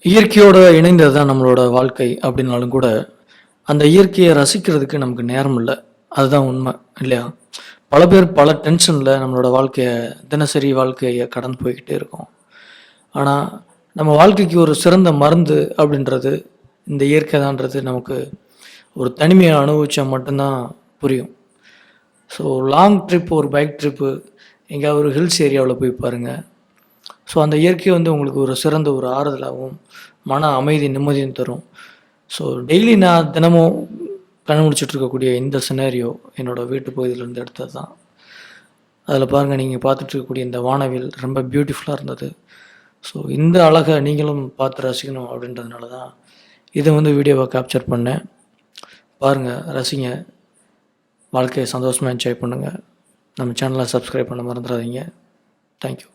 இயற்கையோடு இணைந்தது தான் நம்மளோட வாழ்க்கை அப்படின்னாலும் கூட, அந்த இயற்கையை ரசிக்கிறதுக்கு நமக்கு நேரம் இல்ல. அதுதான் உண்மை இல்லையா? பல பேர் பல டென்ஷன்ல நம்மளோட தினசரி வாழ்க்கைய கடந்து போய்க்கிட்டே இருக்கோம். ஆனா, நம்ம வாழ்க்கைக்கு ஒரு சிறந்த மருந்து அப்படின்றது இந்த இயற்கை தான்றது நமக்கு ஒரு தனிமையை அனுபவிச்சா மட்டும்தான் புரியும். ஸோ லாங் ட்ரிப் ஒரு பைக் ட்ரிப்பு எங்கேயாவது ஒரு ஹில்ஸ் ஏரியாவுல போய் பாருங்க. ஸோ அந்த இயற்கை உங்களுக்கு ஒரு சிறந்த ஒரு ஆறுதலாகவும், மன அமைதி, நிம்மதியும் தரும். ஸோ டெய்லி நான் தினமும் கண்டுபிடிச்சிட்டு இருக்கக்கூடிய இந்த சினாரியோ என்னோட வீட்டு பகுதியிலேருந்து எடுத்தது தான். அதில் பாருங்கள், நீங்கள் பார்த்துட்டு இருக்கக்கூடிய இந்த வானவில் ரொம்ப பியூட்டிஃபுல்லாக இருந்தது. ஸோ இந்த அழகை நீங்களும் பார்த்து ரசிக்கணும் அப்படின்றதுனால தான் இதை வீடியோவை கேப்சர் பண்ணேன். பாருங்கள், ரசிங்க, வாழ்க்கையை சந்தோஷமாக என்ஜாய் பண்ணுங்கள். நம்ம சேனலை சப்ஸ்கிரைப் பண்ண மறந்துடாதீங்க. தேங்க்யூ.